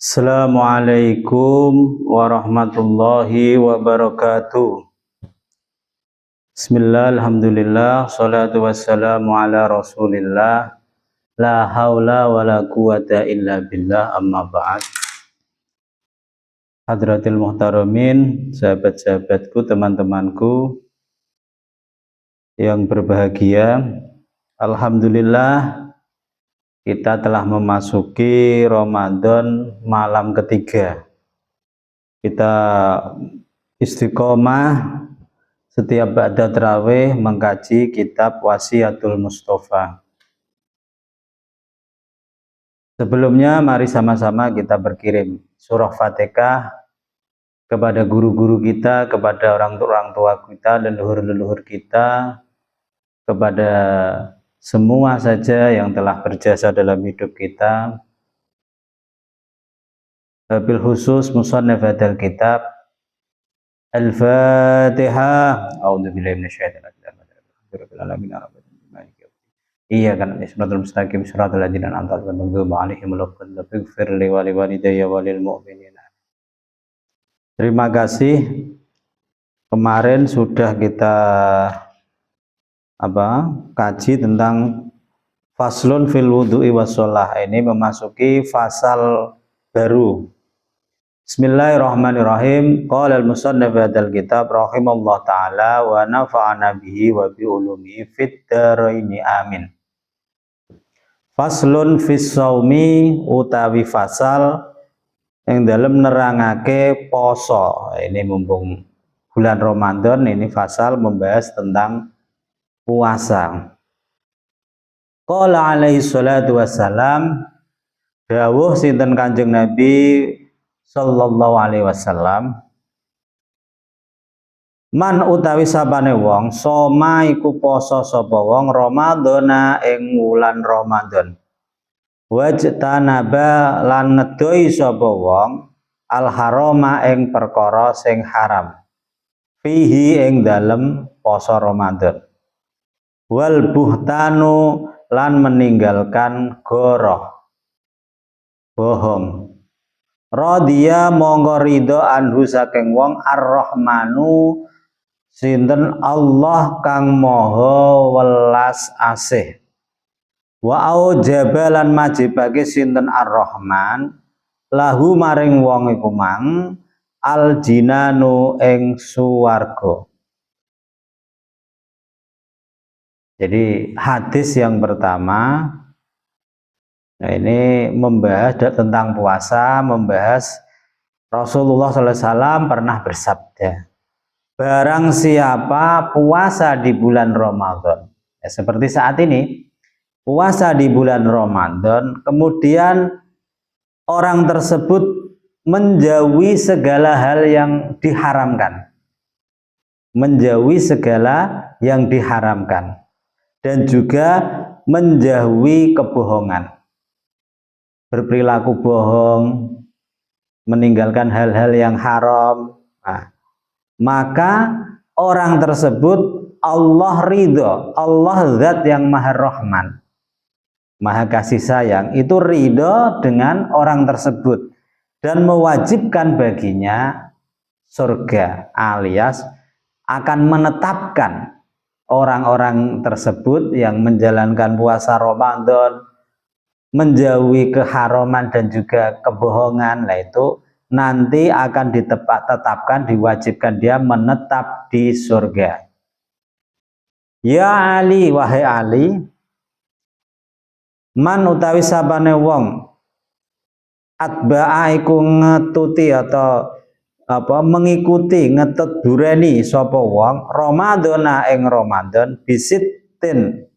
Assalamualaikum warahmatullahi wabarakatuh. Bismillah, alhamdulillah, salatu wassalamu ala rasulillah, la haula wa la quwata illa billah, amma ba'd. Hadratil muhtaramin, sahabat-sahabatku, teman-temanku yang berbahagia, alhamdulillah kita telah memasuki Ramadan malam ketiga. Kita istiqomah setiap ba'da tarawih mengkaji kitab Wasiyatul Mustafa. Sebelumnya mari sama-sama kita berkirim surah Fatihah kepada guru-guru kita, kepada orang tua kita, leluhur-leluhur kita, kepada semua saja yang telah berjasa dalam hidup kita. Bil khusus musannif hadzal kitab Al-Fatihah. A'udzubillahi minasyaitonir rajim. Iya kan Ismatul Mustaqim siratal ladzina an'amta 'alaihim ghairil maghdubi 'alaihim waladdallin. Wa li walidayya wa lil mu'minin. Terima kasih. Kemarin sudah kita kaji tentang faslun fil wudu'i was shalah. Ini memasuki fasal baru. Bismillahirrahmanirrahim. Qala al-musannif hadzal kitab rahimallahu taala wa nafa'ana bihi wa bi ulumihi fid dharaini amin. Faslun fis shaumi utawi fasal yang dalam nerangake poso. Ini mumpung bulan Ramadan, ini fasal membahas tentang puasa. Qala alaihi salatu wassalam, dawuh sinten Kanjeng Nabi sallallahu alaihi wasallam, man utawi sabane wong soma iku poso sapa wong Ramadhana ing wulan Ramadan, wajtanaba lan ngedoi sapa wong al harama ing perkara sing haram fihi ing dalem poso Ramadan, wal buhtanu lan meninggalkan goroh bohong, radhiya monggo ridho anhu saking wong ar-rahmanu sinten Allah kang maha welas asih, wa aujaba lan majibake sinten ar-rahman lahu maring wong iku mang al jinanu ing suwarga. Jadi hadis yang pertama, nah ini membahas tentang puasa, membahas Rasulullah SAW pernah bersabda, barang siapa puasa di bulan Ramadan, ya seperti saat ini, puasa di bulan Ramadan, kemudian orang tersebut menjauhi segala hal yang diharamkan, menjauhi segala yang diharamkan, dan juga menjauhi kebohongan, berperilaku bohong, meninggalkan hal-hal yang haram. Nah, maka orang tersebut Allah ridho, Allah zat yang maha rahman, maha kasih sayang, itu ridho dengan orang tersebut dan mewajibkan baginya surga, alias akan menetapkan orang-orang tersebut yang menjalankan puasa Ramadan, menjauhi keharaman dan juga kebohongan, nah itu nanti akan ditetapkan, diwajibkan dia menetap di surga. Ya Ali, wahai Ali, man utawi sabane wong atba'a iku ngetuti atau mengikuti ngetut dureni sapa wong Ramadhana ing Ramadan bisitin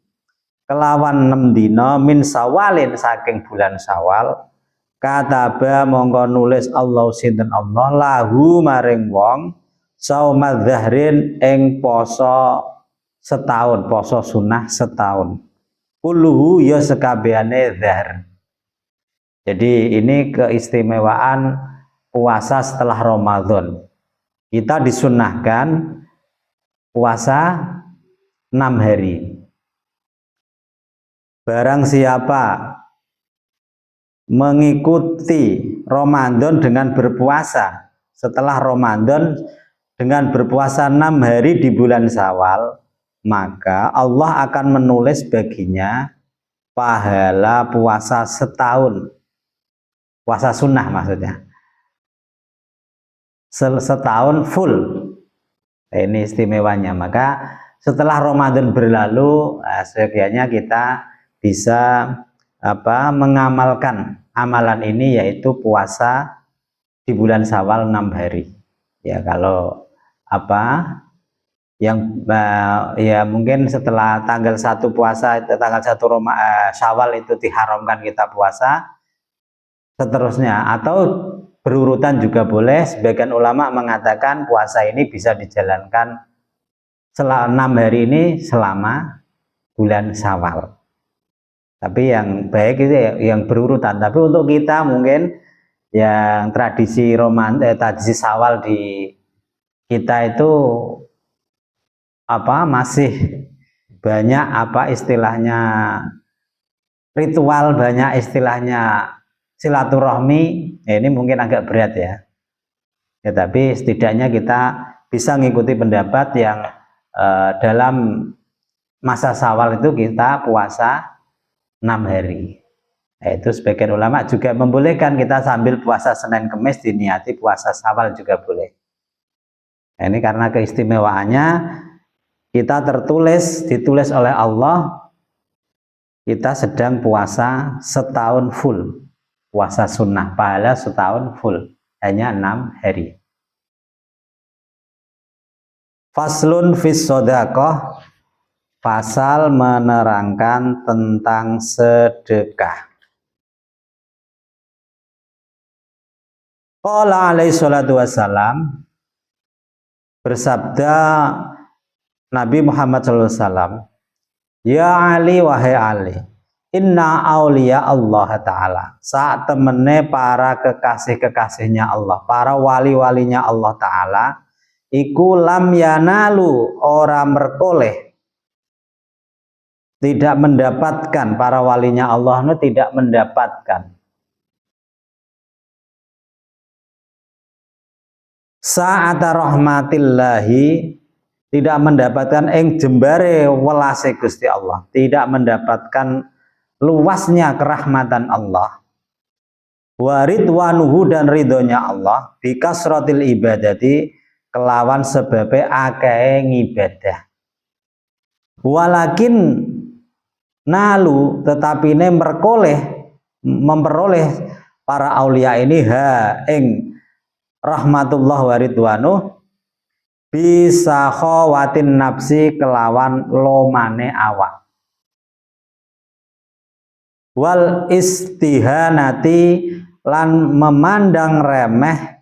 kelawan 6 dina min sawalin saking bulan Sawal, kataba mongko nulis Allah sinten Allah lahu maring wong saumadzahrin ing poso setahun, poso sunah setahun, kulluhu ya sekabehane zahr. Jadi ini keistimewaan puasa setelah Ramadan. Kita disunnahkan puasa 6 hari. Barang siapa mengikuti Ramadan dengan berpuasa setelah Ramadan dengan berpuasa 6 hari di bulan Syawal, maka Allah akan menulis baginya pahala puasa setahun, puasa sunnah maksudnya, setahun full. Ini istimewanya. Maka setelah Ramadan berlalu, seyogyanya kita bisa mengamalkan amalan ini, yaitu puasa di bulan Syawal 6 hari. Ya, kalau yang ya mungkin setelah tanggal 1 puasa, tanggal 1 Syawal itu diharamkan kita puasa, seterusnya, atau berurutan juga boleh. Sebagian ulama mengatakan puasa ini bisa dijalankan selama 6 hari ini selama bulan Syawal. Tapi yang baik itu yang berurutan. Tapi untuk kita mungkin yang tradisi tradisi Syawal di kita itu masih banyak istilahnya ritual, banyak istilahnya silaturahmi. Ini mungkin agak berat ya. Tapi setidaknya kita bisa mengikuti pendapat yang dalam masa Syawal itu kita puasa 6 hari. Itu sebagian ulama juga membolehkan kita sambil puasa Senin Kemis diniati puasa Syawal juga boleh. Ini karena keistimewaannya kita ditulis oleh Allah kita sedang puasa setahun full, puasa sunnah, pahala setahun full, hanya 6 hari. Faslun fis shadaqah, pasal menerangkan tentang sedekah. Qala alaihi salatu wassalam, bersabda Nabi Muhammad SAW, ya Ali, wahai Ali, inna awliya Allah Ta'ala, saat temene para kekasih-kekasihnya Allah, para wali-walinya Allah Ta'ala, iku lam yanalu, ora merkoleh, tidak mendapatkan, para walinya Allah itu tidak mendapatkan sa'ata rahmatillahi, tidak mendapatkan jembare welase Gusti Allah, tidak mendapatkan luasnya kerahmatan Allah, waridwanuhu, dan ridhonya Allah, bikasratil ibadati, kelawan sebabe akeh ngibadah, walakin nalu, tetapi ini memperoleh para aulia ini rahmatullah waridwanuh bisa khawatin nafsi, kelawan lomane awak, wal istihanati, lan memandang remeh,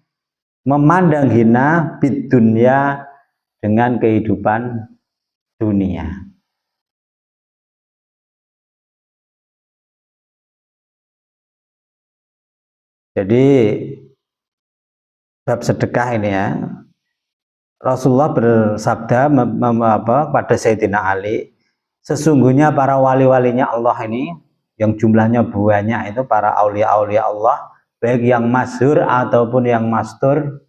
memandang hina bid dunya, dengan kehidupan dunia. Jadi bab sedekah ini ya, Rasulullah bersabda pada Sayyidina Ali, sesungguhnya para wali-walinya Allah ini yang jumlahnya banyak, itu para aulia-aulia Allah, baik yang masyhur ataupun yang mastur,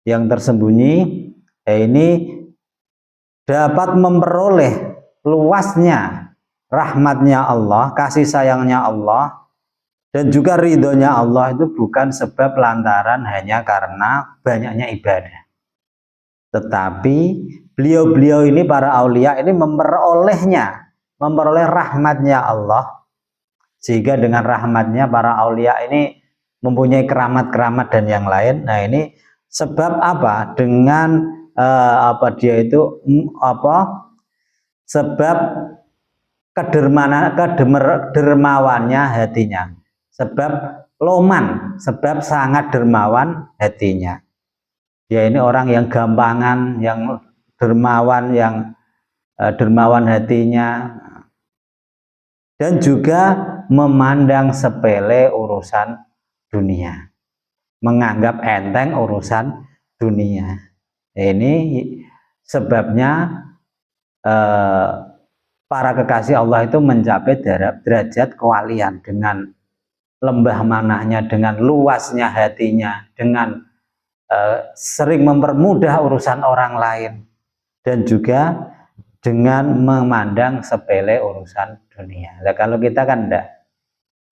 yang tersembunyi, ini dapat memperoleh luasnya rahmatnya Allah, kasih sayangnya Allah, dan juga ridhonya Allah, itu bukan sebab lantaran hanya karena banyaknya ibadah, tetapi beliau-beliau ini, para aulia ini, memperoleh rahmatnya Allah, sehingga dengan rahmatnya para aulia ini mempunyai keramat-keramat dan yang lain. Nah, ini sebab apa? Dengan dia itu sebab kedermawannya hatinya, sebab loman, sebab sangat dermawan hatinya. Dia ini orang yang gampangan, yang dermawan, dermawan hatinya, dan juga memandang sepele urusan dunia, menganggap enteng urusan dunia. Ini sebabnya para kekasih Allah itu mencapai derajat kewalian dengan lembah manahnya, dengan luasnya hatinya, dengan sering mempermudah urusan orang lain, dan juga dengan memandang sepele urusan dunia. Nah, kalau kita kan enggak,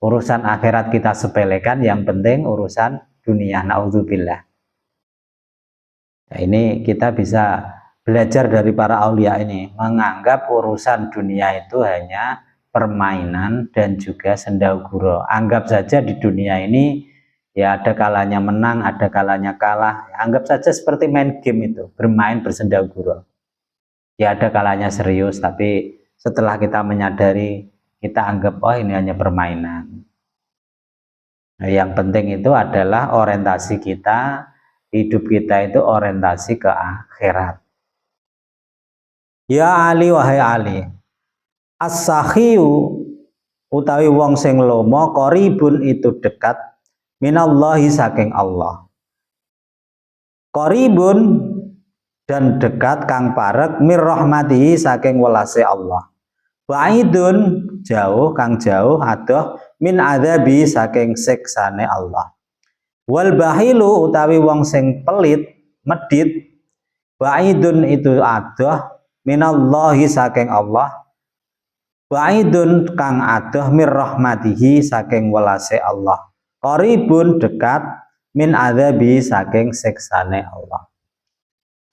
urusan akhirat kita sepelekan, yang penting urusan dunia. Naudzubillah. Nah, ini kita bisa belajar dari para aulia ini, menganggap urusan dunia itu hanya permainan dan juga sendaguro. Anggap saja di dunia ini ya ada kalanya menang, ada kalanya kalah. Anggap saja seperti main game itu, bermain bersendaguro. Ya ada kalanya serius, tapi setelah kita menyadari, kita anggap oh ini hanya permainan. Nah, yang penting itu adalah orientasi kita, hidup kita itu orientasi ke akhirat. Ya Ali, wahai Ali, as-sakhiyu utawi wong sing lomo, qaribun itu dekat, minallahi saking Allah. Qaribun dan dekat kang parek, mir rahmatihi saking welase Allah. Ba'idun jauh kang jauh adoh, min adzabi saking siksane Allah. Wal bahilu utawi wong sing pelit medit, ba'idun itu adoh, minallahi saking Allah. Ba'idun kang adoh, mir rahmatihi saking welase Allah. Qaribun dekat, min adzabi saking siksane Allah.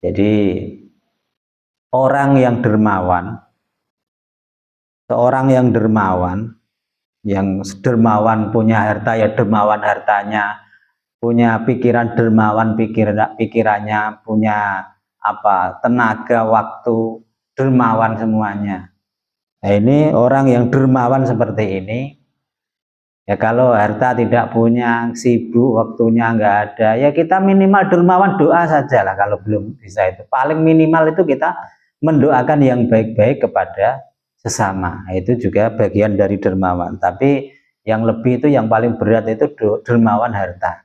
Jadi orang yang dermawan, seorang yang dermawan, yang dermawan punya harta ya dermawan hartanya, punya pikiran dermawan pikirannya, punya apa tenaga, waktu, dermawan semuanya. Nah, ini orang yang dermawan seperti ini, ya kalau harta tidak punya, sibuk, waktunya nggak ada, ya kita minimal dermawan doa saja lah. Kalau belum bisa itu, paling minimal itu kita mendoakan yang baik-baik kepada sesama. Nah, itu juga bagian dari dermawan. Tapi yang lebih itu, yang paling berat itu dermawan harta.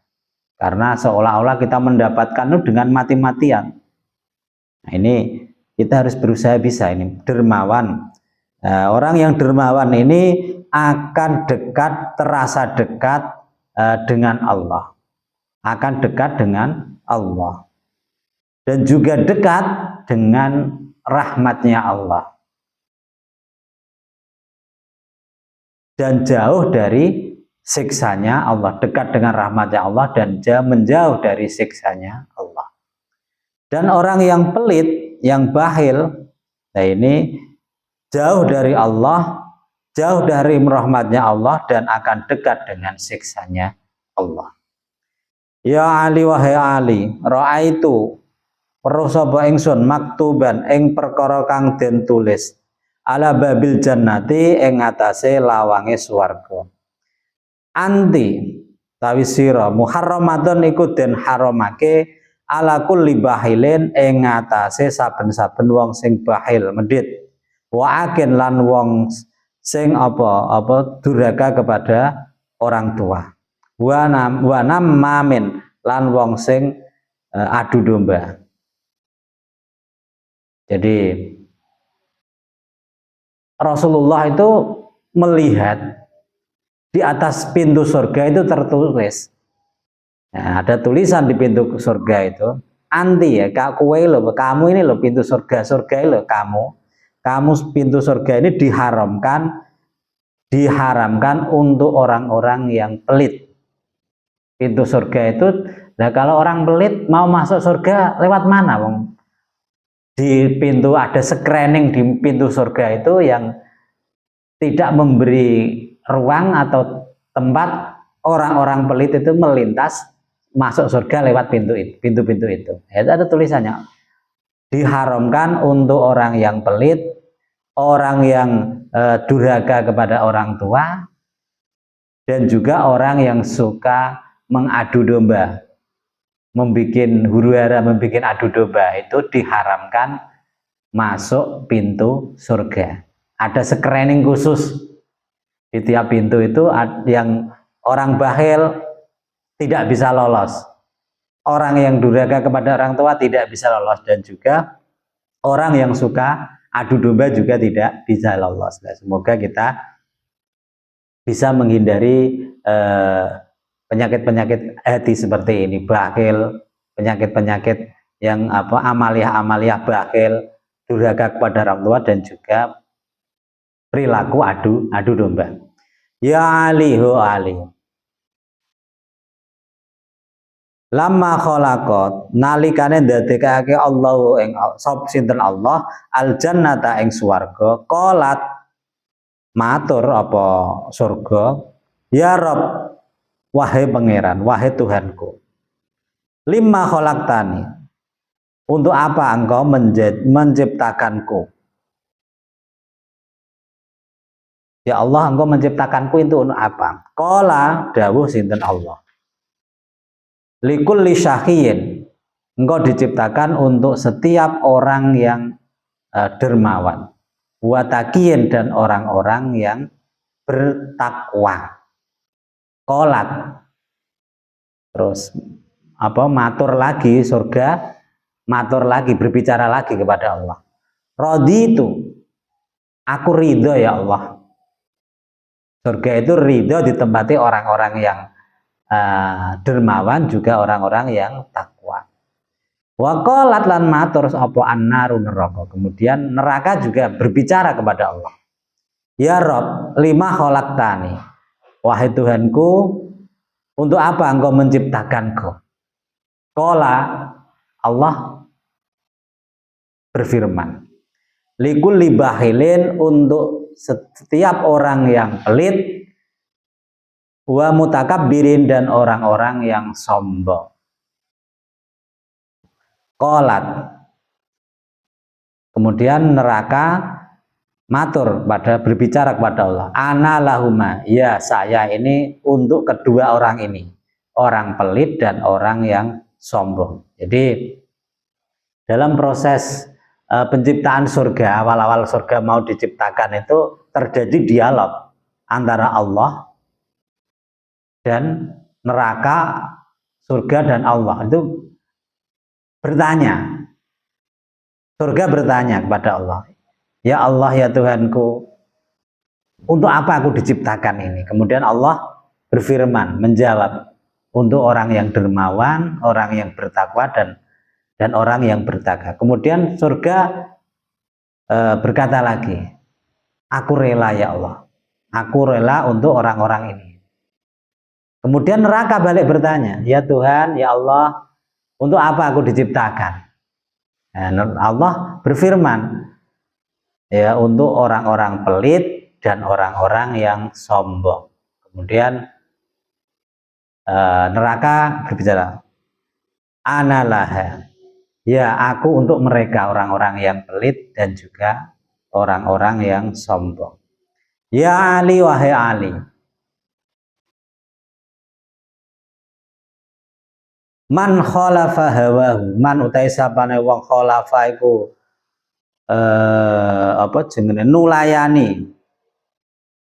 Karena seolah-olah kita mendapatkan itu dengan mati-matian. Nah, ini kita harus berusaha bisa ini dermawan. Nah, orang yang dermawan ini akan dekat, terasa dekat dengan Allah, akan dekat dengan Allah, dan juga dekat dengan rahmatnya Allah, dan jauh dari siksanya Allah, dekat dengan rahmatnya Allah dan menjauh dari siksanya Allah. Dan orang yang pelit, yang bakhil, nah ini jauh dari Allah, jauh dari rahmatnya Allah, dan akan dekat dengan siksanya Allah. Ya Ali, wahai Ali, ra'aitu weruh sapa ingsun maktuban ing perkara kang den tulis ala babil jannati ing atase lawange swarga. Anti tawi sira muharramatun iku den haramake ala kulli bahilin ing atase saben-saben wong sing bahil medhit. Wa akin lan wong sing apa durhaka kepada orang tua. Wa nam mamin lan wong sing adu domba. Jadi Rasulullah itu melihat di atas pintu surga itu tertulis. Nah, ada tulisan di pintu surga itu, anti ya, kamu ini loh pintu surga loh kamu pintu surga ini diharamkan untuk orang-orang yang pelit. Pintu surga itu, nah kalau orang pelit mau masuk surga lewat mana, Bang? Di pintu ada screening di pintu surga itu yang tidak memberi ruang atau tempat orang-orang pelit itu melintas masuk surga lewat pintu-pintu itu. Itu ada tulisannya, diharamkan untuk orang yang pelit, orang yang durhaka kepada orang tua, dan juga orang yang suka mengadu domba, membikin huru-hara, membikin adu domba, itu diharamkan masuk pintu surga. Ada screening khusus di tiap pintu itu, yang orang bakhil tidak bisa lolos, orang yang durhaka kepada orang tua tidak bisa lolos, dan juga orang yang suka adu domba juga tidak bisa lolos. Nah, semoga kita bisa menghindari penyakit-penyakit hati seperti ini, bakhil, penyakit-penyakit yang amaliah-amaliah bakhil, durhaka kepada orang tua, dan juga perilaku adu domba. Ya Ali ho Ali, lama khalaqat nalikane ndadekake Allah ing sop sinten Allah al jannata ing swarga, qalat matur apa surga, ya Rob, wahai pangeran, wahai Tuhanku, lima khalaqtani, untuk apa engkau menciptakanku? Ya Allah, engkau menciptakanku itu untuk apa? Qala dawuh sinten Allah, likulli syaqiyin, engkau diciptakan untuk setiap orang yang dermawan, watakiyin, dan orang-orang yang bertakwa. Qolat, terus matur lagi surga, matur lagi, berbicara lagi kepada Allah, raditu, aku ridho ya Allah. Surga itu ridho ditempati orang-orang yang dermawan, juga orang-orang yang takwa. Wa qalat lan matur apa annaru neraka, kemudian neraka juga berbicara kepada Allah, ya Rob, lima khalaqtani, wahai Tuhanku, untuk apa engkau menciptakanku? Qala, Allah berfirman, likulli bakhilin, untuk setiap orang yang pelit, wa mutakabbirin, dan orang-orang yang sombong. Qalat, kemudian neraka matur berbicara kepada Allah, ana lahuma, ya saya ini untuk kedua orang ini, orang pelit dan orang yang sombong. Jadi dalam proses penciptaan surga, awal-awal surga mau diciptakan itu terjadi dialog antara Allah dan neraka, surga dan Allah itu bertanya. Surga bertanya kepada Allah, ya Allah, ya Tuhanku, untuk apa aku diciptakan ini? Kemudian Allah berfirman, menjawab, untuk orang yang dermawan, orang yang bertakwa, dan orang yang bertakwa. Kemudian surga berkata lagi, aku rela ya Allah, aku rela untuk orang-orang ini. Kemudian neraka balik bertanya, ya Tuhan, ya Allah, untuk apa aku diciptakan? Allah berfirman, ya untuk orang-orang pelit dan orang-orang yang sombong. Kemudian neraka berbicara, analaha, ya aku untuk mereka, orang-orang yang pelit dan juga orang-orang yang sombong. Ya Ali, wahai Ali, man khalafa hawahu, man utai sapane wong khalafa iku jenenge nulayani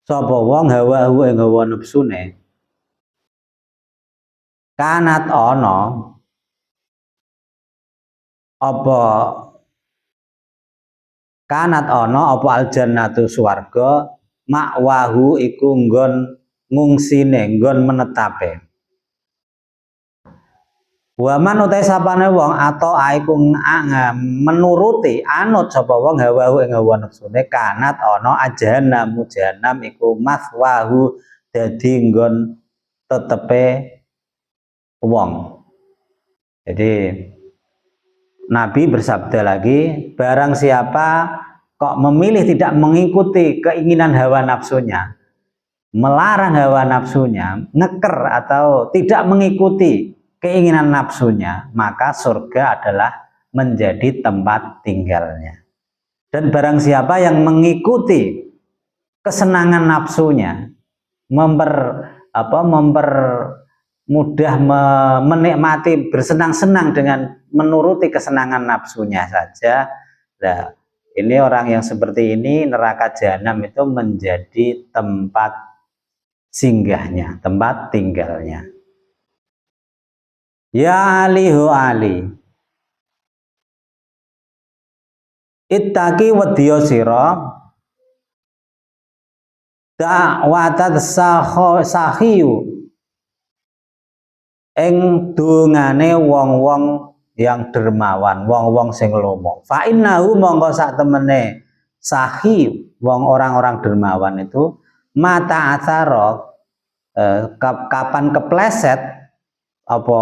sapa wong hawahu ing hawa nepsune, kanat ana apa aljannatu swarga, makwahu iku nggon ngungsine, nggon menetape. Waman utai sapane wong atau aiku menuruti anut sapa wong hawahu ing hawa nepsune, kanat ana ajahanam, jahanam iku maswahu dadi nggon tetepe wong. Jadi Nabi bersabda lagi, barang siapa kok memilih tidak mengikuti keinginan hawa nafsunya, melarang hawa nafsunya, ngeker atau tidak mengikuti keinginan nafsunya, maka surga adalah menjadi tempat tinggalnya. Dan barang siapa yang mengikuti kesenangan nafsunya, mudah menikmati, bersenang-senang dengan menuruti kesenangan nafsunya saja, nah ini orang yang seperti ini, neraka jahanam itu menjadi tempat singgahnya, tempat tinggalnya. Ya Ali hu Ali, ittaqi wedya sira da'watat sahiyu ing dungane wong-wong yang dermawan, wong-wong sing lomo. Fa innahu mongko sak temene sahi wong orang-orang dermawan itu mata atsara kapan kepleset apa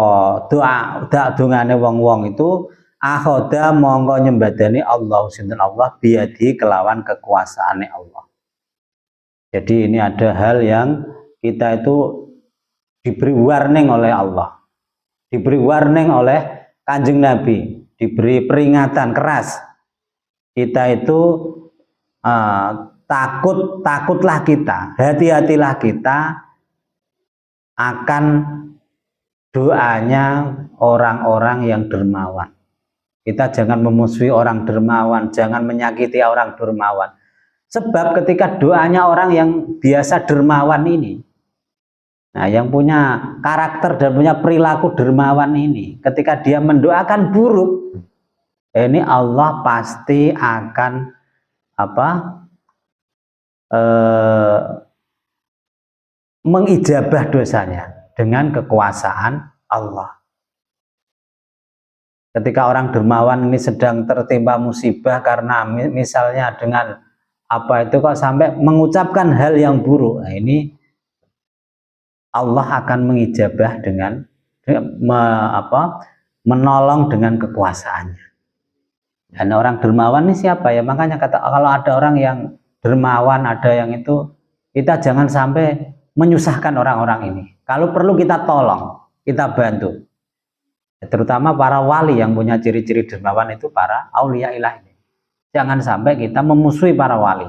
doa dungane wong-wong itu akhoda mongko nyembadani Allah sinten Allah biadi kelawan kekuasaane Allah. Jadi ini ada hal yang kita itu diberi warning oleh Allah, diberi warning oleh Kanjeng Nabi, diberi peringatan keras. Kita itu takutlah kita, hati-hatilah kita akan doanya orang-orang yang dermawan. Kita jangan memusuhi orang dermawan, jangan menyakiti orang dermawan. Sebab ketika doanya orang yang biasa dermawan ini, nah, yang punya karakter dan punya perilaku dermawan ini, ketika dia mendoakan buruk, ini Allah pasti akan mengijabah dosanya dengan kekuasaan Allah. Ketika orang dermawan ini sedang tertimpa musibah karena misalnya dengan apa itu kok sampai mengucapkan hal yang buruk, nah, ini Allah akan mengijabah dengan menolong dengan kekuasaannya. Dan orang dermawan ini siapa ya? Makanya kalau ada orang yang dermawan, ada yang itu, kita jangan sampai menyusahkan orang-orang ini. Kalau perlu kita tolong, kita bantu. Terutama para wali yang punya ciri-ciri dermawan itu para aulia ilah ini. Jangan sampai kita memusuhi para wali.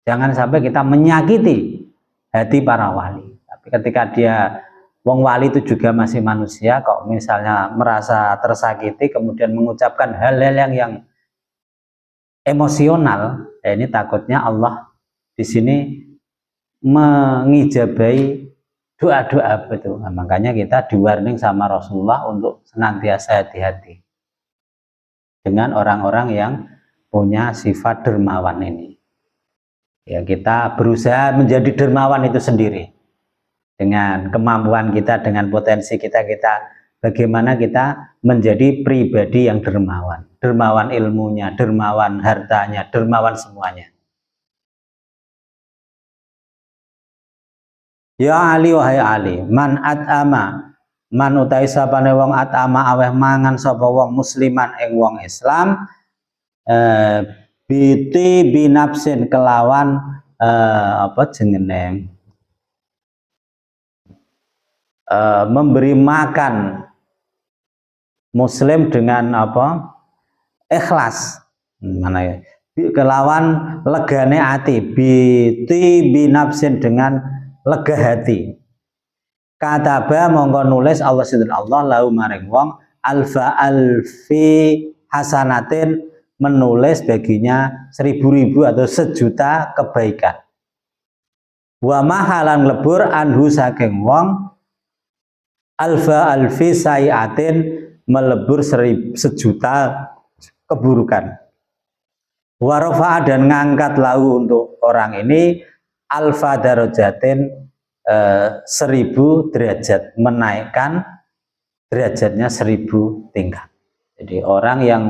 Jangan sampai kita menyakiti hati para wali. Ketika dia wong wali itu juga masih manusia, kok misalnya merasa tersakiti kemudian mengucapkan hal-hal yang emosional, ini takutnya Allah di sini mengijabahi doa-doa itu. Nah, makanya kita di-warning sama Rasulullah untuk senantiasa hati-hati dengan orang-orang yang punya sifat dermawan ini. Ya, kita berusaha menjadi dermawan itu sendiri. Dengan kemampuan kita, dengan potensi kita, bagaimana kita menjadi pribadi yang dermawan. Dermawan ilmunya, dermawan hartanya, dermawan semuanya. Ya Ali wahai Ali, man at'ama, man utai sapane wong at'ama aweh mangan sapa wong musliman ing wong Islam, biti binafsin kelawan memberi makan muslim dengan ikhlas, mana ya, kelawan legane hati, biti binafsin dengan lega hati. Kataba mongko nulis Allah sidin Allah lau maring wong alfi hasanatin, menulis baginya 1000 atau 1.000.000 kebaikan. Wa mahalan lebur anhu saking wong alfi sayiatin, melebur 1.000.000 keburukan. Warofa dan ngangkat lahu untuk orang ini alfa darajatin 1.000 derajat, menaikkan derajatnya 1.000 tingkat. Jadi orang yang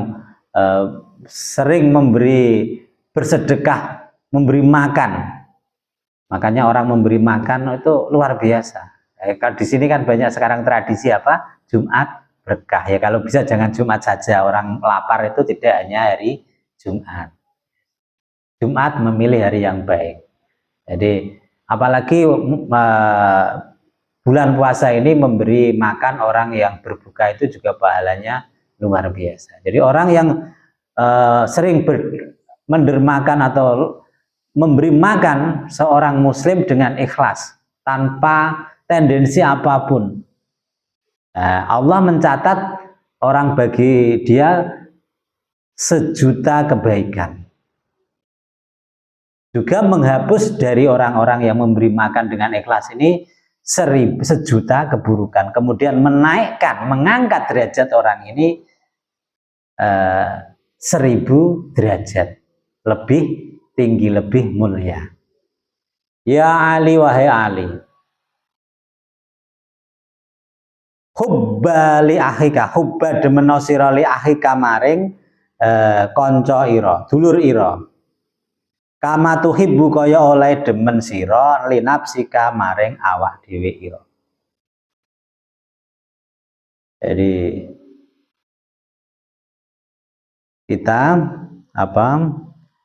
sering bersedekah, memberi makan, makanya orang memberi makan itu luar biasa. Di sini kan banyak sekarang tradisi Jumat berkah. Ya kalau bisa jangan Jumat saja, orang lapar itu tidak hanya hari Jumat. Jumat memilih hari yang baik. Jadi apalagi bulan puasa ini memberi makan orang yang berbuka itu juga pahalanya luar biasa. Jadi orang yang sering mendermakan atau memberi makan seorang muslim dengan ikhlas tanpa tendensi apapun, Allah mencatat orang bagi dia 1.000.000 kebaikan. Juga menghapus dari orang-orang yang memberi makan dengan ikhlas ini 1.000.000 keburukan. Kemudian menaikkan, mengangkat derajat orang ini 1.000 derajat lebih tinggi, lebih mulia. Ya Ali wahai Ali, hubba li akhika, hubba demeno sira li akhika maring kanca ira, dulur ira. Kama tuhibbu kaya oleh demen sira li nafsika maring awak dhewe ira. Jadi kita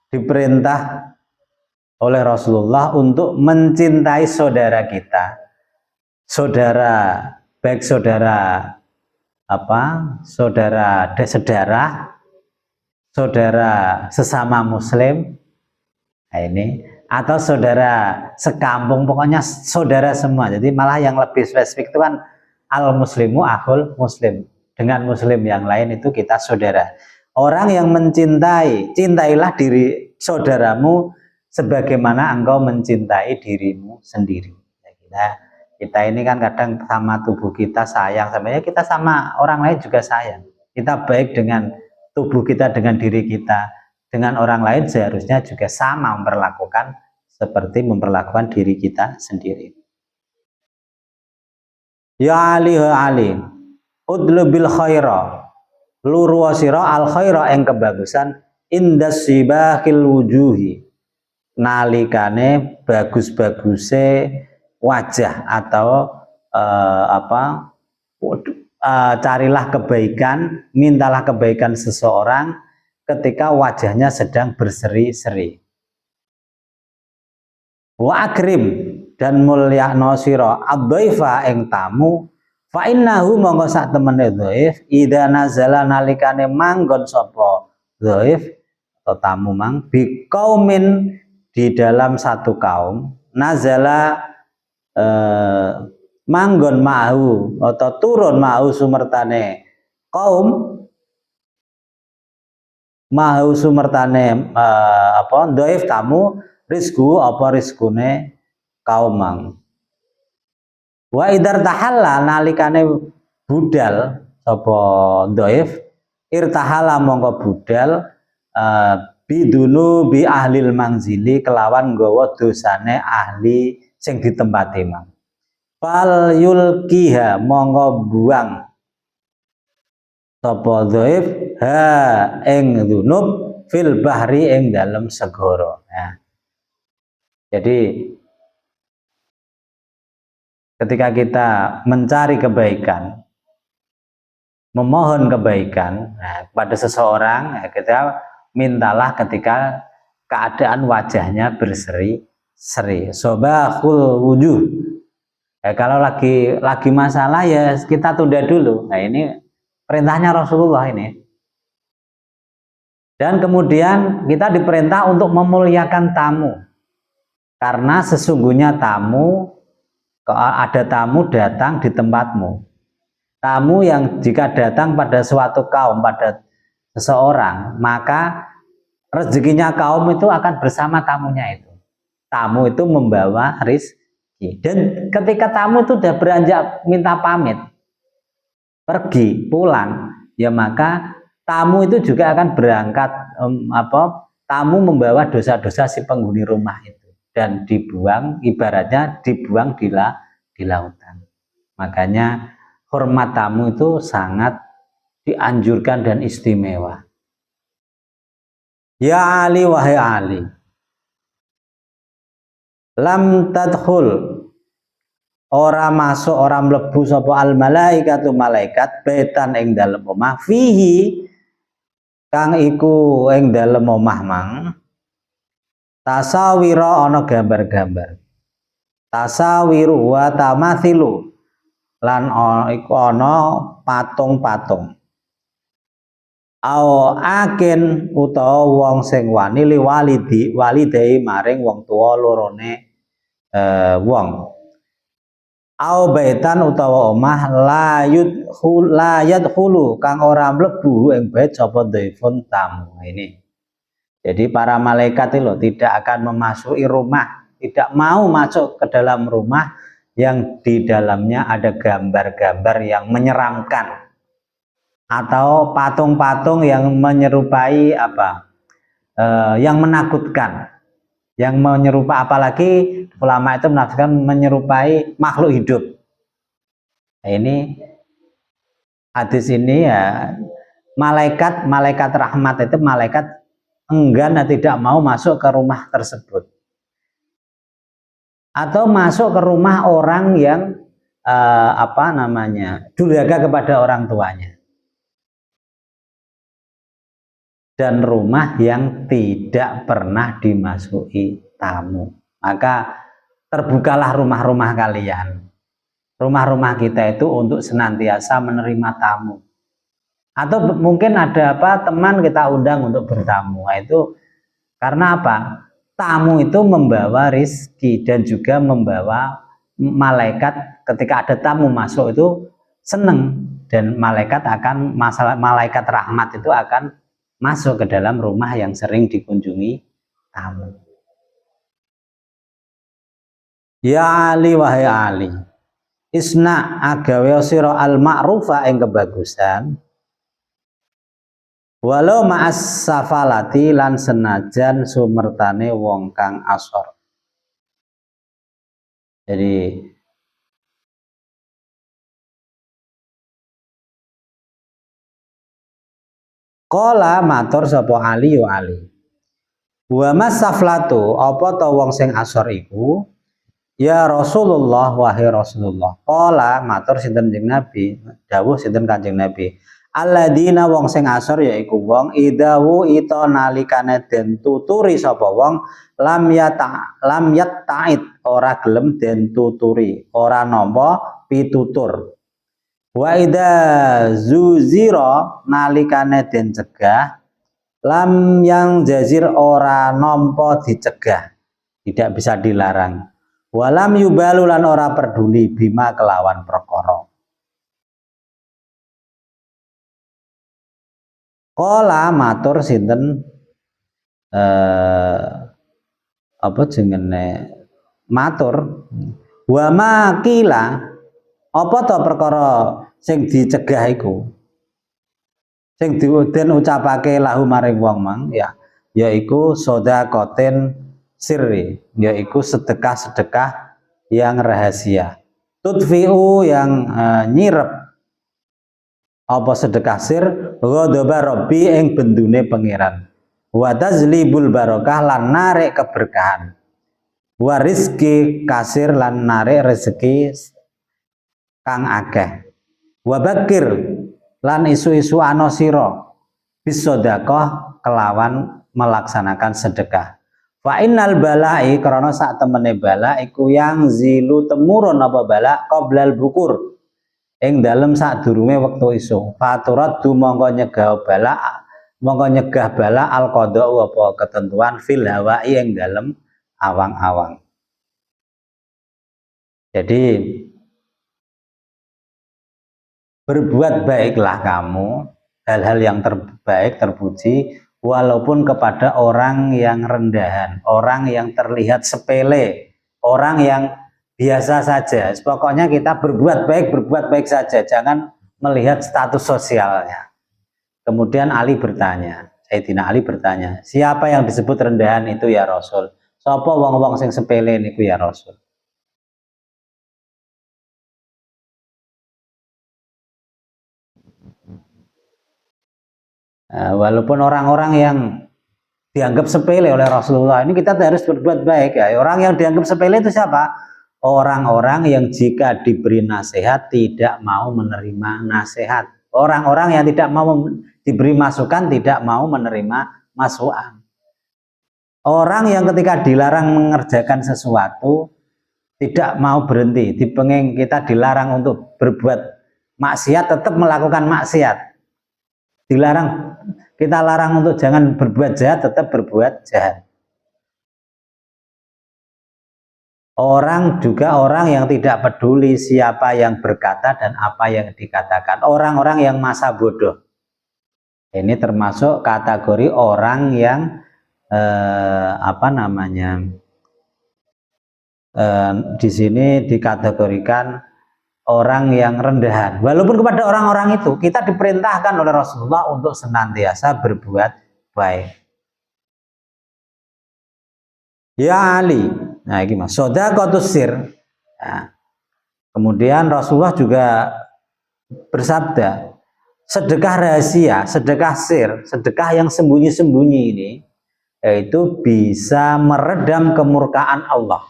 diperintah oleh Rasulullah untuk mencintai saudara kita, baik saudara saudara sesama muslim, nah ini, atau saudara sekampung, pokoknya saudara semua. Jadi malah yang lebih spesifik itu kan al muslimu akhul muslim, dengan muslim yang lain itu kita saudara. Orang yang mencintai, cintailah diri saudaramu sebagaimana engkau mencintai dirimu sendiri. Kita ini kan kadang sama tubuh kita sayang, samanya kita sama orang lain juga sayang. Kita baik dengan tubuh kita, dengan diri kita, dengan orang lain seharusnya juga sama memperlakukan seperti memperlakukan diri kita sendiri. Ya Ali Ali, udlubil khaira, luru sira al khaira ing kebagusan indas sibahil wujuhi, nalikane bagus-baguse wajah atau carilah kebaikan, mintalah kebaikan seseorang ketika wajahnya sedang berseri-seri. Wa akrim, dan mulyakno sira adhaifa ing tamu, fa innahu monggo sak temene dhaif idza nazala nalikane manggon sapa dhaif atau tamu mang bi qaumin, di dalam satu kaum, nazala manggon mau atau turun mau sumertane kaum, mau sumertane dhaif tamu, rizku apa rizkune kaum mang. Wa idar tahalla, nalikane budal sapa dhaif, irtahala mongko budal bidunu bi ahlil manzili, kelawan nggawa dosane ahli sing ditempati mang. Fal yulkiha, mongko buang sapa dhaif ha ing dzunub fil bahri ing dalem segara. Nah, jadi ketika kita mencari kebaikan, memohon kebaikan pada seseorang, kita mintalah ketika keadaan wajahnya berseri-seri, sobahul wujuh. Kalau lagi masalah ya kita tunda dulu. Nah, ini perintahnya Rasulullah ini. Dan kemudian kita diperintah untuk memuliakan tamu, karena sesungguhnya ada tamu datang di tempatmu. Tamu yang jika datang pada suatu kaum, pada seseorang, maka rezekinya kaum itu akan bersama tamunya itu. Tamu itu membawa rezeki. Dan ketika tamu itu sudah beranjak minta pamit, pergi pulang, ya maka tamu itu juga akan berangkat, tamu membawa dosa-dosa si penghuni rumah itu dan dibuang, ibaratnya dibuang di lautan. Makanya hormat tamu itu sangat dianjurkan dan istimewa. Ya Ali wahai Ali, lam tadkhul, ora masuk, ora mlebu sapa al malaikatu malaikat baitan ing dalem omah fihi kang iku ing dalem omah mang tasawira ana gambar-gambar, tasawiru wa tamathilu, lan iku ana patung-patung, au akin utawa wong sing wani li walidai maring wong tuwa lorone wong, au baitan utawa omah la yadkhulu kang ora mlebu ing bait sapa dhaifun tamu. Ini jadi para malaikat itu tidak akan memasuki rumah, tidak mau masuk ke dalam rumah yang di dalamnya ada gambar-gambar yang menyeramkan atau patung-patung yang menyerupai yang menakutkan. yang menyerupai, apalagi ulama itu menafsirkan menyerupai makhluk hidup. Nah, ini hadis ini ya, malaikat rahmat itu malaikat enggan dan tidak mau masuk ke rumah tersebut, atau masuk ke rumah orang yang durhaka kepada orang tuanya, dan rumah yang tidak pernah dimasuki tamu. Maka terbukalah rumah-rumah kalian. Rumah-rumah kita itu untuk senantiasa menerima tamu. Atau mungkin ada teman kita undang untuk bertamu. Nah, itu karena apa? Tamu itu membawa rizki dan juga membawa malaikat. Ketika ada tamu masuk itu seneng, dan malaikat rahmat itu akan masuk ke dalam rumah yang sering dikunjungi tamu. Ya Ali, wahai Ali, isna agawe sira al ma'rufa ing kebagusan, walau ma'as safalati lan senajan sumertane wong kang asor. Jadi qala matur sapa Ali yo Ali, wa masaflatu apa ta wong sing asor iku, ya Rasulullah, wahai Rasulullah. Qala matur sinten Kanjeng Nabi, dawuh sinten Kanjeng Nabi, alladzina wong sing asor yaiku wong idawu ito nalikane den tuturi sapa wong lam yatta'id ora gelem den tuturi, ora nampa pitutur. Wa idza zuzira nalikane den cegah lam yang jazir ora nampa dicegah, tidak bisa dilarang. Walam yubalu lan ora peduli bima kelawan perkara. Qala matur sinten apa jenenge matur, wa makila apa to perkara sing dicegah iku, sing den ucapake lahu maring wong mang ya, yaiku sedekaten sirri, yaiku sedekah-sedekah yang rahasia, tudfi'u yang nyirep apa sedekah sir ghadaba rabbi ing bendune pangeran, wa tazlibul barokah lan narik keberkahan, wa rizki kasir lan narik rezeki kang akeh, wa bakir lan isu-isu ana sira bisedekah kelawan melaksanakan sedekah. Fa innal balai krana sak temene bala iku yang zilu temurun apa bala qoblal bukur ing dalem sadurunge wektu isu. Faturat du mongko nyegah bala al qada apa ketentuan fil hawai ing dalem awang-awang. Jadi berbuat baiklah kamu, hal-hal yang terbaik, terpuji, walaupun kepada orang yang rendahan, orang yang terlihat sepele, orang yang biasa saja. Pokoknya kita berbuat baik saja, jangan melihat status sosialnya. Kemudian Sayyidina Ali bertanya, siapa yang disebut rendahan itu ya Rasul? Sapa wong-wong sing sepele niku ya Rasul? Walaupun orang-orang yang dianggap sepele oleh Rasulullah, ini kita harus berbuat baik ya. Orang yang dianggap sepele itu siapa? Orang-orang yang jika diberi nasihat tidak mau menerima nasihat. Orang-orang yang tidak mau diberi masukan tidak mau menerima masukan. Orang yang ketika dilarang mengerjakan sesuatu tidak mau berhenti. Dipenging kita dilarang untuk berbuat maksiat tetap melakukan maksiat. Kita larang untuk jangan berbuat jahat, tetap berbuat jahat. Orang yang tidak peduli siapa yang berkata dan apa yang dikatakan. Orang-orang yang masa bodoh. Ini termasuk kategori orang yang di sini dikategorikan orang yang rendahan. Walaupun kepada orang-orang itu kita diperintahkan oleh Rasulullah untuk senantiasa berbuat baik. Ya Ali. Nah, ini mas. Shadaqatus sir. Nah, kemudian Rasulullah juga bersabda, sedekah rahasia, sedekah sir, sedekah yang sembunyi-sembunyi ini, yaitu bisa meredam kemurkaan Allah.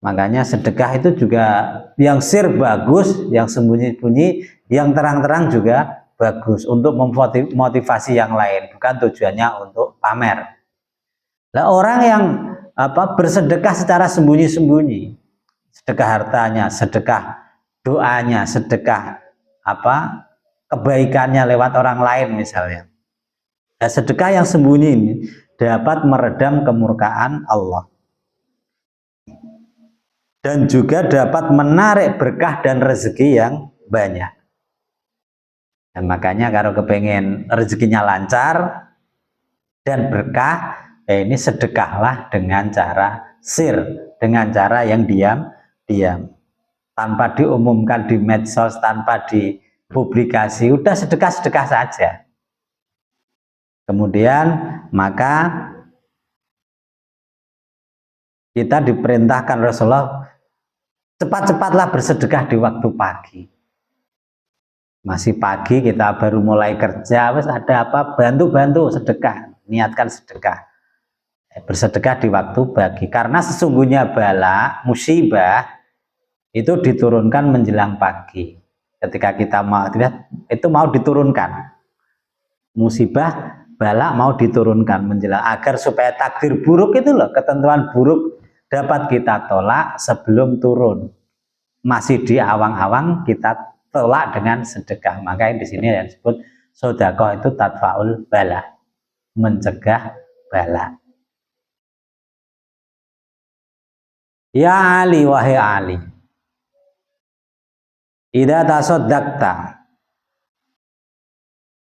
Makanya sedekah itu juga yang sir bagus, yang sembunyi-sembunyi, yang terang-terang juga bagus untuk memotivasi yang lain, bukan tujuannya untuk pamer. Nah, orang yang bersedekah secara sembunyi-sembunyi, sedekah hartanya, sedekah doanya, sedekah kebaikannya lewat orang lain misalnya. Nah, sedekah yang sembunyi ini dapat meredam kemurkaan Allah dan juga dapat menarik berkah dan rezeki yang banyak. Dan makanya kalau kepengen rezekinya lancar dan berkah, ini sedekahlah dengan cara sir, dengan cara yang diam-diam, tanpa diumumkan di medsos, tanpa dipublikasi, udah sedekah-sedekah saja. Kemudian maka kita diperintahkan Rasulullah, cepat-cepatlah bersedekah di waktu pagi. Masih pagi kita baru mulai kerja, wes ada apa, bantu-bantu sedekah, niatkan sedekah. Bersedekah di waktu pagi, karena sesungguhnya bala, musibah itu diturunkan menjelang pagi. Ketika kita mau, itu mau diturunkan. Musibah, bala mau diturunkan menjelang, agar supaya takdir buruk itu loh, ketentuan buruk dapat kita tolak sebelum turun. Masih di awang-awang kita tolak dengan sedekah. Makanya di sini yang disebut sedekah itu tadfaul bala, mencegah bala. Ya Ali, wahai Ali, idza tasaddaqta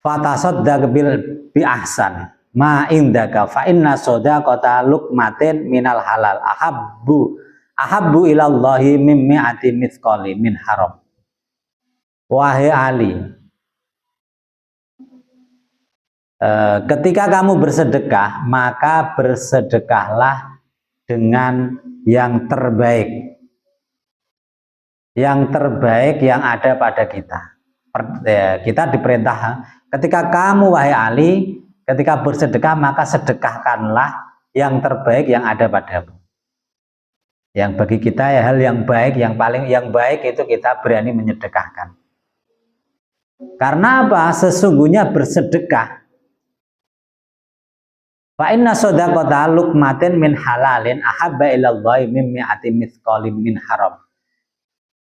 fatasaddaq bil bi ahsan ma indaka fa inna sadaqata luqmatin minal halal ahabbu ilallahi min mi'ati mithqali min haram. Wahai Ali, ketika kamu bersedekah, maka bersedekahlah dengan yang terbaik yang ada pada kita. Kita diperintah, ketika kamu wahai Ali, ketika bersedekah, maka sedekahkanlah yang terbaik yang ada padamu. Yang bagi kita ya hal yang baik, yang baik itu kita berani menyedekahkan. Karena apa? Sesungguhnya bersedekah, fa inna shadaqata luqmatin min halalin ahabba ilallahi min mi'ati mithqalim min haram.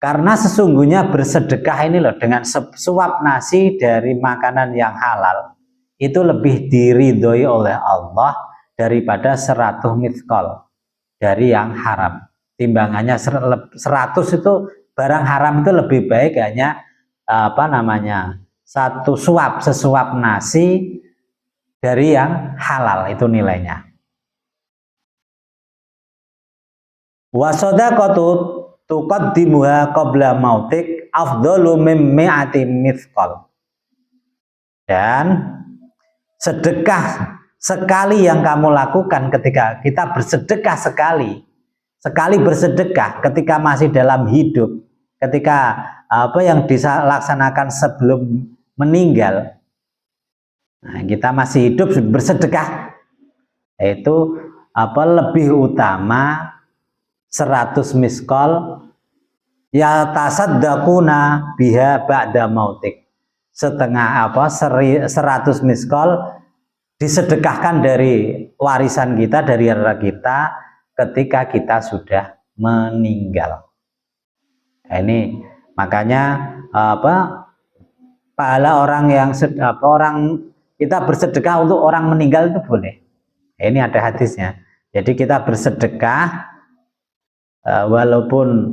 Karena sesungguhnya bersedekah ini loh, dengan suap nasi dari makanan yang halal, itu lebih diridhoi oleh Allah daripada 100 mithqal dari yang haram. Timbangannya 100 itu barang haram itu lebih baik hanya satu suap, sesuap nasi dari yang halal, itu nilainya. Wa shadaqatu tuqaddimuha qabla mautik afdalu min mi'ati mithqal. Dan sedekah sekali yang kamu lakukan, ketika kita bersedekah sekali bersedekah ketika masih dalam hidup, ketika yang dilaksanakan sebelum meninggal, nah, kita masih hidup bersedekah, itu lebih utama 100 miskol ya tasaddaquna biha ba'da mautik. Setengah 100 miskol disedekahkan dari warisan kita, dari harta kita ketika kita sudah meninggal. Nah, ini makanya pahala orang yang kita bersedekah untuk orang meninggal itu boleh. Nah, ini ada hadisnya. Jadi kita bersedekah walaupun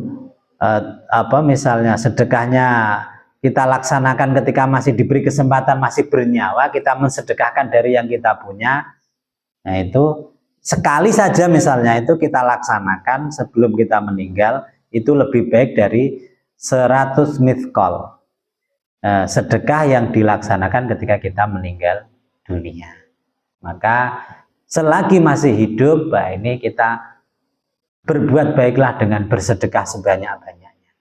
misalnya sedekahnya kita laksanakan ketika masih diberi kesempatan, masih bernyawa, kita mensedekahkan dari yang kita punya. Nah, itu sekali saja misalnya itu kita laksanakan sebelum kita meninggal, itu lebih baik dari 100 mithqal sedekah yang dilaksanakan ketika kita meninggal dunia. Maka selagi masih hidup, nah ini kita berbuat baiklah dengan bersedekah sebanyak-banyaknya.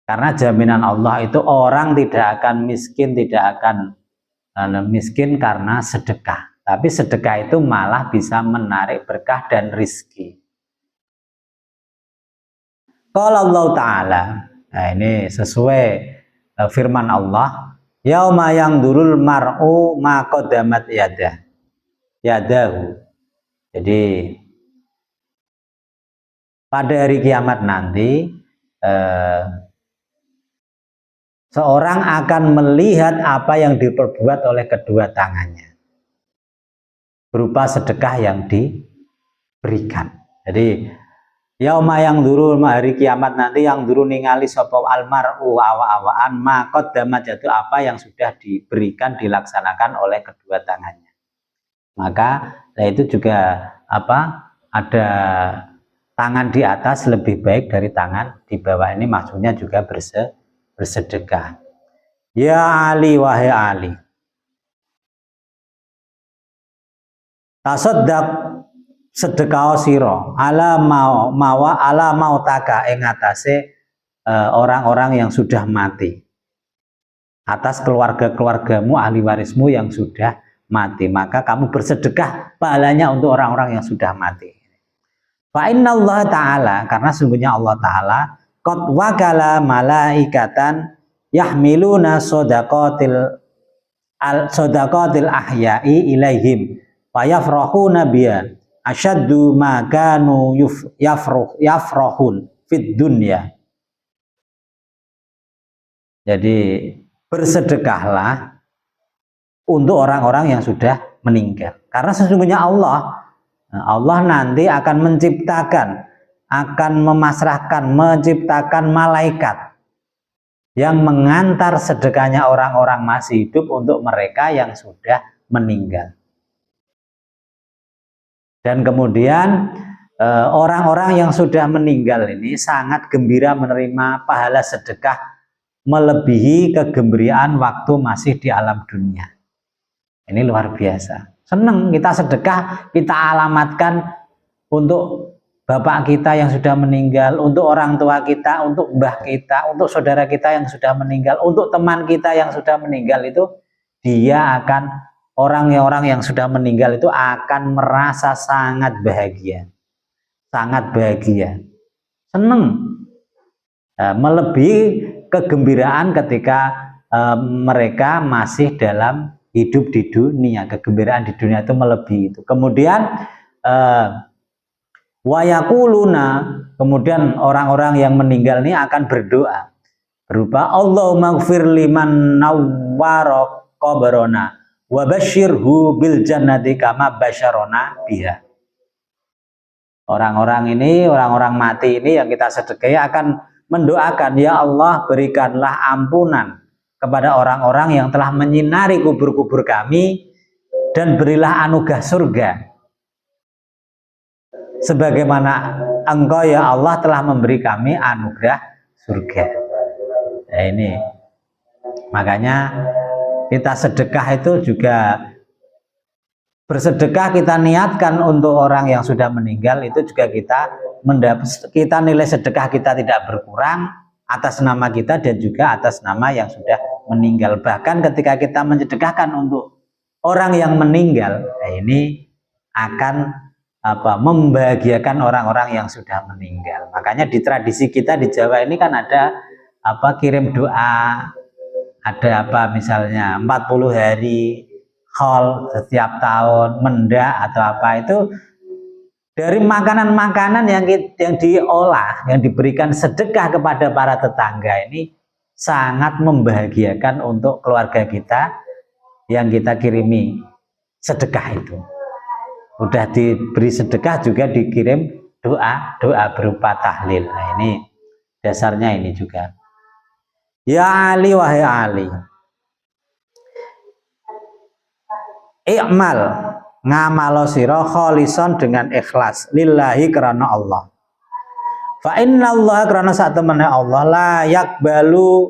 Karena jaminan Allah itu orang tidak akan miskin, tidak akan miskin karena sedekah. Tapi sedekah itu malah bisa menarik berkah dan rizki. Kalau Allah Ta'ala, nah ini sesuai firman Allah, yauma yang durul mar'u ma qaddamat yadahu. Jadi pada hari kiamat nanti seorang akan melihat apa yang diperbuat oleh kedua tangannya berupa sedekah yang diberikan. Jadi yauma yang duru, hari kiamat nanti yang duru ningali sapa almar'u awa-awaan ma qaddamat yaitu apa yang sudah diberikan dilaksanakan oleh kedua tangannya. Maka itu juga ada tangan di atas lebih baik dari tangan di bawah. Ini maksudnya juga bersedekah. Ya Ali, wahai Ali, tasaddaq sedekah sira ala mautaka ing atase orang-orang yang sudah mati, atas keluarga-keluargamu, ahli warismu yang sudah mati, maka kamu bersedekah pahalanya untuk orang-orang yang sudah mati. Fa innallaha ta'ala, karena sungguhnya Allah Ta'ala qad wakala malaikatan yahmiluna sodaqatil ahya'i ilaihim fayafrahuna biya asyaddu ma kanu yafrahun fid dunya. Jadi bersedekahlah untuk orang-orang yang sudah meninggal, karena sesungguhnya Allah nanti akan menciptakan malaikat yang mengantar sedekahnya orang-orang masih hidup untuk mereka yang sudah meninggal. Dan kemudian orang-orang yang sudah meninggal ini sangat gembira menerima pahala sedekah melebihi kegembiraan waktu masih di alam dunia. Ini luar biasa. Senang kita sedekah, kita alamatkan untuk bapak kita yang sudah meninggal, untuk orang tua kita, untuk mbah kita, untuk saudara kita yang sudah meninggal, untuk teman kita yang sudah meninggal, itu dia akan, orang-orang yang sudah meninggal itu akan merasa sangat bahagia, senang, melebihi kegembiraan ketika mereka masih dalam hidup di dunia. Kegembiraan di dunia itu melebihi itu. Kemudian wayakuluna, kemudian orang-orang yang meninggal ini akan berdoa berupa Allahumma gfir liman nawwara qabrana wa basyirhu bil jannati kama basyarona biha. Orang-orang ini, orang-orang mati ini yang kita sedekahi akan mendoakan, ya Allah berikanlah ampunan kepada orang-orang yang telah menyinari kubur-kubur kami dan berilah anugerah surga sebagaimana Engkau ya Allah telah memberi kami anugerah surga. Nah ini makanya kita sedekah itu juga, bersedekah kita niatkan untuk orang yang sudah meninggal, itu juga kita nilai sedekah kita tidak berkurang atas nama kita dan juga atas nama yang sudah meninggal. Bahkan ketika kita mensedekahkan untuk orang yang meninggal, nah ini akan membahagiakan orang-orang yang sudah meninggal. Makanya di tradisi kita di Jawa ini kan ada kirim doa, ada misalnya 40 hari haul setiap tahun, mendak atau itu dari makanan-makanan yang diolah, yang diberikan sedekah kepada para tetangga, ini sangat membahagiakan untuk keluarga kita yang kita kirimi sedekah itu. Udah diberi sedekah juga dikirim doa berupa tahlil. Nah ini dasarnya ini juga. Ya Ali, wahai Ali, i'mal, ngamalo sira kholisan dengan ikhlas lillahi karena Allah. Fa innallaha karena sak temene Allah la yakbalu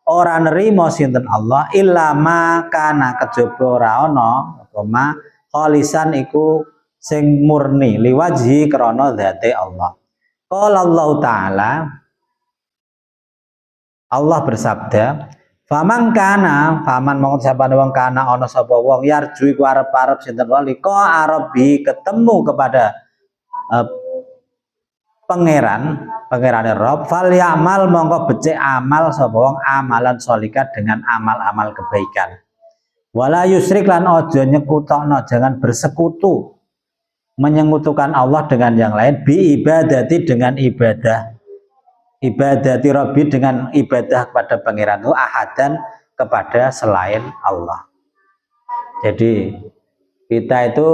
ora nerima sinten Allah illa ma kana kejaba ora ana apa ma kholisan iku sing murni liwajhi krana dzate Allah. Qala Allah taala, Allah bersabda, faman mongko sapane wong kana ana sapa wong yarju iku arep-arep sinten liqa arabi ketemu kepada pangerane Rob, fal ya'mal mongko becik amal sapa wong amalan sholikat dengan amal-amal kebaikan. Wala yusrik lan aja nyekutokno, jangan bersekutu menyekutukan Allah dengan yang lain, bi ibadati dengan ibadati Rabbi dengan ibadah kepada pangeran itu ahadan kepada selain Allah. Jadi kita itu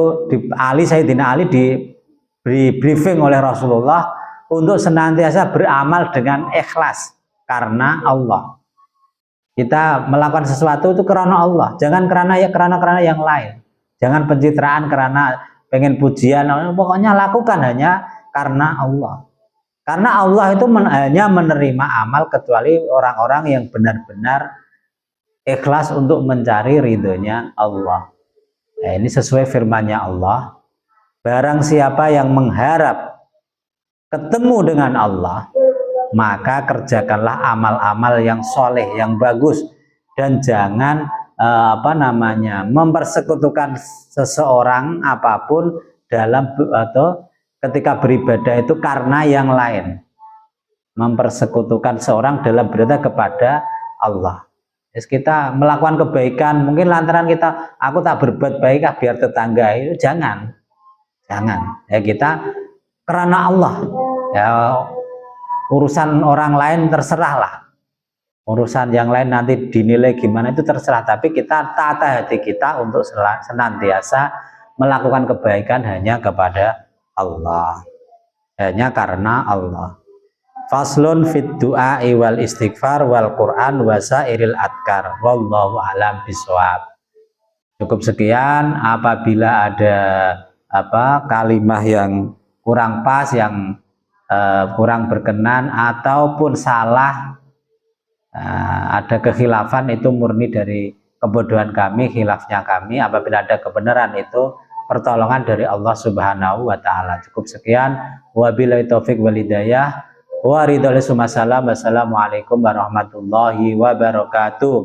Sayyidina Ali diberi briefing oleh Rasulullah untuk senantiasa beramal dengan ikhlas karena Allah. Kita melakukan sesuatu itu karena Allah, jangan karena yang lain. Jangan pencitraan karena pengen pujian, pokoknya lakukan hanya karena Allah. Karena Allah itu hanya menerima amal kecuali orang-orang yang benar-benar ikhlas untuk mencari ridhonya Allah. Nah, ini sesuai firman-Nya Allah. Barang siapa yang mengharap ketemu dengan Allah, maka kerjakanlah amal-amal yang soleh, yang bagus, dan jangan mempersekutukan seseorang apapun dalam atau ketika beribadah itu karena yang lain. Mempersekutukan seorang dalam beribadah kepada Allah. Jadi kita melakukan kebaikan mungkin lantaran aku tak berbuat baik biar tetangga, itu jangan. Ya kita karena Allah. Ya urusan orang lain terserahlah. Urusan yang lain nanti dinilai gimana itu terserah, tapi kita tata hati kita untuk senantiasa melakukan kebaikan hanya kepada Allah. Hanya karena Allah. Faslun fit du'a wal istighfar wal Qur'an wa sairil adkar. Wallahu a'lam bishawab. Cukup sekian. Apabila ada kalimah yang kurang pas, yang kurang berkenan ataupun salah, ada kekhilafan, itu murni dari kebodohan kami, khilafnya kami. Apabila ada kebenaran itu pertolongan dari Allah Subhanahu wa taala. Cukup sekian. Wabillahi taufik wal hidayah. Wa ridho. Wassalamualaikum warahmatullahi wabarakatuh.